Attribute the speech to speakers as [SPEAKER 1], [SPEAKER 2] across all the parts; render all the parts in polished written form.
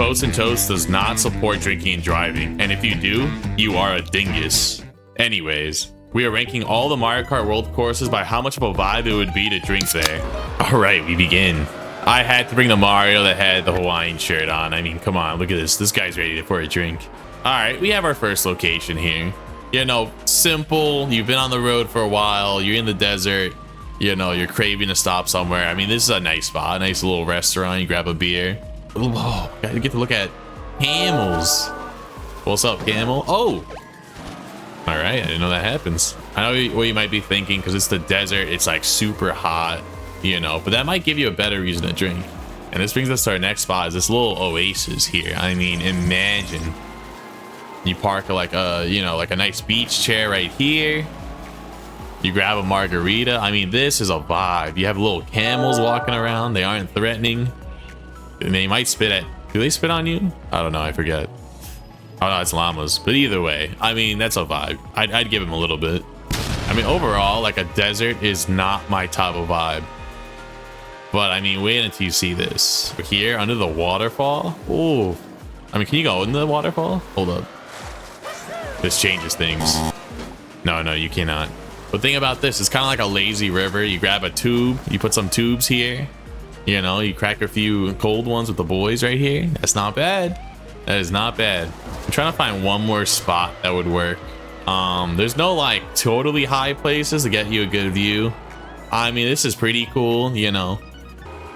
[SPEAKER 1] Post and Toast does not support drinking and driving, and if you do, you are a dingus. Anyways, we are ranking all the Mario Kart World Courses by how much of a vibe it would be to drink there. Alright, we begin. I had to bring the Mario that had the Hawaiian shirt on. I mean, come on, look at this. This guy's ready for a drink. Alright, we have our first location here. You know, simple. You've been on the road for a while. You're in the desert. You know, you're craving to stop somewhere. I mean, this is a nice spot. A nice little restaurant. You grab a beer. Oh, I get to look at camels. What's up, camel? Oh! Alright, I didn't know that happens. I know what you might be thinking, because it's the desert. It's like super hot, you know, but that might give you a better reason to drink. And this brings us to our next spot, is this little oasis here. I mean, imagine you park like a, you know, like a nice beach chair right here. You grab a margarita. I mean, this is a vibe. You have little camels walking around. They aren't threatening. And they might spit at... Do they spit on you? I don't know. I forget. Oh, no, it's llamas. But either way, I mean, that's a vibe. I'd give him a little bit. I mean, overall, like a desert is not my type of vibe. But I mean, wait until you see this. Here, under the waterfall. Oh, I mean, can you go in the waterfall? Hold up. This changes things. No, you cannot. But think about this. It's kind of like a lazy river. You grab a tube. You put some tubes here. You know, you crack a few cold ones with the boys right here. That's not bad. That is not bad. I'm trying to find one more spot that would work. There's no like totally high places to get you a good view. I mean, this is pretty cool, you know.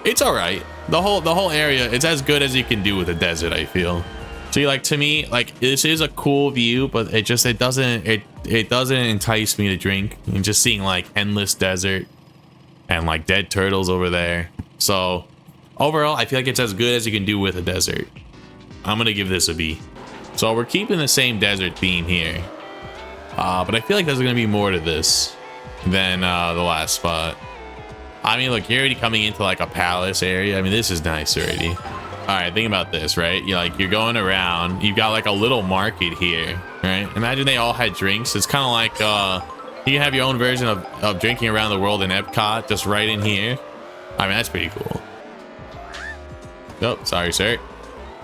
[SPEAKER 1] It's all right. The whole area, it's as good as you can do with a desert, I feel. So like, to me, like, this is a cool view, but it doesn't entice me to drink. And just seeing like endless desert and like dead turtles over there. So overall, I feel like it's as good as you can do with a desert. I'm gonna give this a B. So we're keeping the same desert theme here, but I feel like there's gonna be more to this than the last spot. I mean, look, you're already coming into like a palace area. I mean, this is nice already. All right, think about this, right? You're going around. You've got like a little market here, right? Imagine they all had drinks. It's kind of like you have your own version of drinking around the world in Epcot, just right in here. I mean, that's pretty cool. Oh, sorry, sir.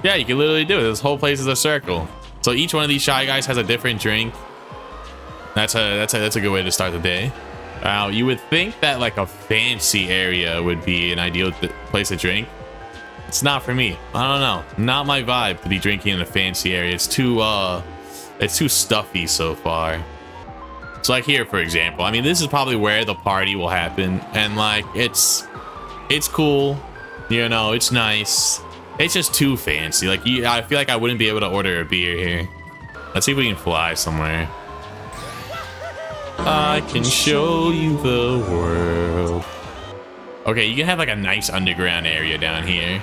[SPEAKER 1] Yeah, you can literally do it. This whole place is a circle. So each one of these Shy Guys has a different drink. That's a good way to start the day. You would think that like a fancy area would be an ideal place to drink. It's not for me. I don't know. Not my vibe to be drinking in a fancy area. It's too stuffy so far. So like here, for example, I mean, this is probably where the party will happen, and like it's cool, you know, it's nice. It's just too fancy. Like, I feel like I wouldn't be able to order a beer here. Let's see if we can fly somewhere. I can show you the world. Okay, you can have like a nice underground area down here.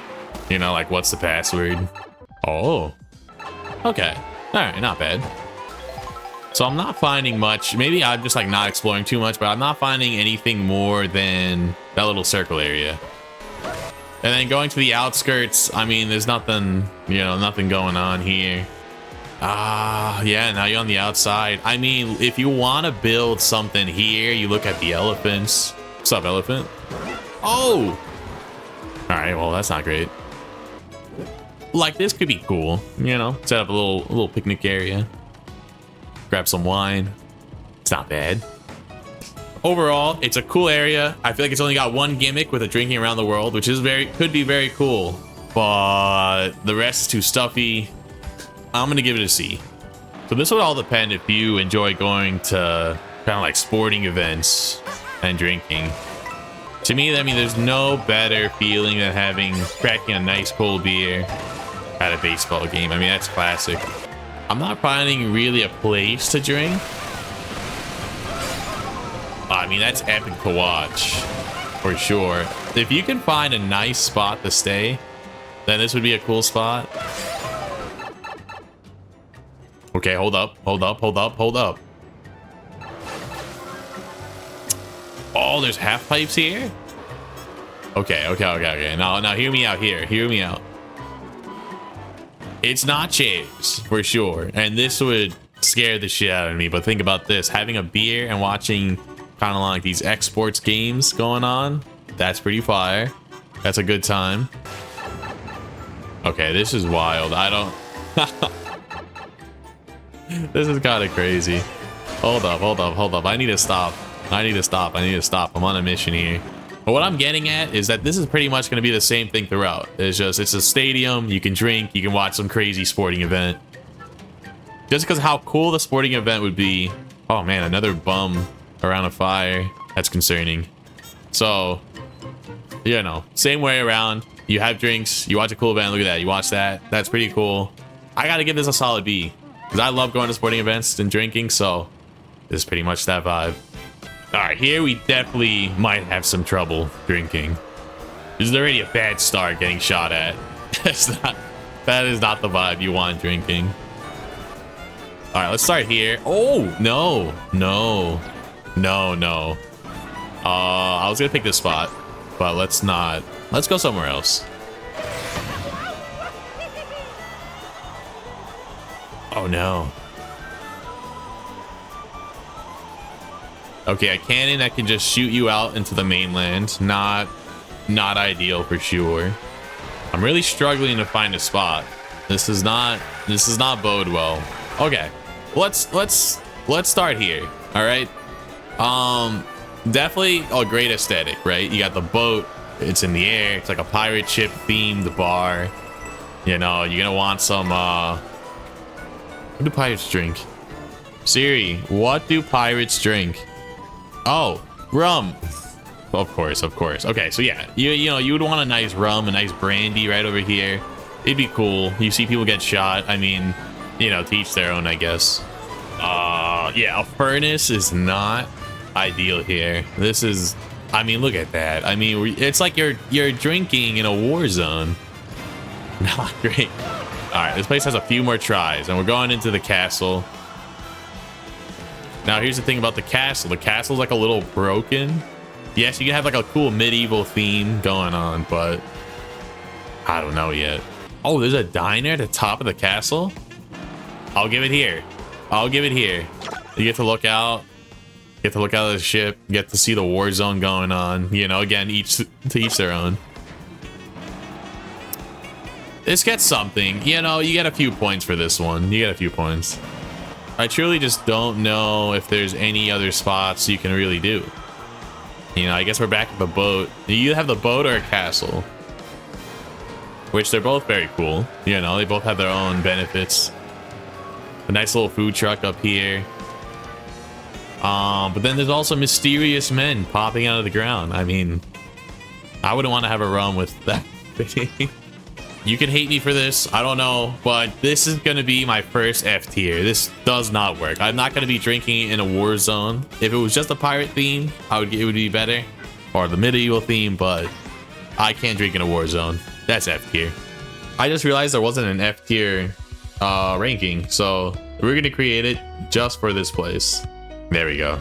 [SPEAKER 1] You know, like, what's the password? Oh, okay. All right, not bad. So I'm not finding much. Maybe I'm just like not exploring too much, but I'm not finding anything more than that little circle area. And then going to the outskirts, I mean, there's nothing, you know, nothing going on here. Yeah, now you're on the outside. I mean, if you want to build something here, you look at the elephants. What's up, elephant? Oh! All right, well, that's not great. Like, this could be cool, you know, set up a little picnic area. Grab some wine. It's not bad. Overall, it's a cool area. I feel like it's only got one gimmick with a drinking around the world, which is could be very cool, but the rest is too stuffy. I'm gonna give it a C. So this would all depend if you enjoy going to kind of like sporting events and drinking. To me, I mean, there's no better feeling than cracking a nice cold beer at a baseball game. I mean, that's classic. I'm not finding really a place to drink. I mean, that's epic to watch, for sure. If you can find a nice spot to stay, then this would be a cool spot. Okay, hold up. Oh, there's half pipes here? Okay. Now hear me out here. Hear me out. It's not chairs, for sure. And this would scare the shit out of me. But think about this. Having a beer and watching kind of like these exports games going on. That's pretty fire. That's a good time. Okay, this is wild. I don't... This is kind of crazy. Hold up, hold up, hold up. I need to stop. I need to stop. I need to stop. I'm on a mission here. But what I'm getting at is that this is pretty much going to be the same thing throughout. It's a stadium. You can drink. You can watch some crazy sporting event. Just because how cool the sporting event would be. Oh, man, another bum around a fire. That's concerning. So, you know, same way around. You have drinks. You watch a cool event. Look at that. You watch that. That's pretty cool. I got to give this a solid B. Because I love going to sporting events and drinking. So, this is pretty much that vibe. All right, here we definitely might have some trouble drinking. This is already a bad start getting shot at. That is not the vibe you want drinking. All right, let's start here. Oh, no, no, no, no. I was gonna pick this spot, but let's not. Let's go somewhere else. Oh, no. Okay, a cannon that can just shoot you out into the mainland. Not ideal for sure. I'm really struggling to find a spot. This is not bode well. Okay, let's start here. All right. Definitely a great aesthetic, right? You got the boat. It's in the air. It's like a pirate ship themed bar. You know, you're gonna want some. What do pirates drink? Siri, what do pirates drink? Oh, rum. Of course, of course. Okay, so yeah, you know, you would want a nice rum, a nice brandy right over here. It'd be cool. You see people get shot. I mean, you know, to each their own, I guess. Yeah, a furnace is not ideal here. This is, I mean, look at that. I mean, it's like you're drinking in a war zone. Not great. All right, this place has a few more tries, and we're going into the castle. Now, here's the thing about the castle. The castle's like a little broken. Yes, you can have like a cool medieval theme going on, but I don't know yet. Oh, there's a diner at the top of the castle? I'll give it here. I'll give it here. You get to look out. Get to look out of the ship. Get to see the war zone going on. You know, again, to each their own. This gets something. You know, you get a few points for this one. You get a few points. I truly just don't know if there's any other spots you can really do. You know, I guess we're back at the boat. You either have the boat or a castle. Which they're both very cool. You know, they both have their own benefits. A nice little food truck up here. But then there's also mysterious men popping out of the ground. I mean, I wouldn't want to have a rum with that. You can hate me for this, I don't know, but this is gonna be my first F tier. This does not work. I'm not gonna be drinking in a war zone. If it was just a pirate theme, it would be better, or the medieval theme, but I can't drink in a war zone. That's F tier. I just realized there wasn't an F tier ranking, so we're gonna create it just for this place. There we go.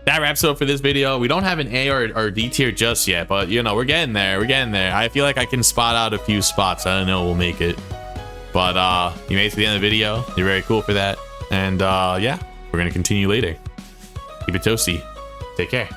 [SPEAKER 1] That wraps it up for this video. We don't have an A or D tier just yet, but you know, we're getting there. We're getting there. I feel like I can spot out a few spots. I don't know, we'll make it. But you made it to the end of the video. You're very cool for that. And yeah, we're gonna continue later. Keep it toasty. Take care.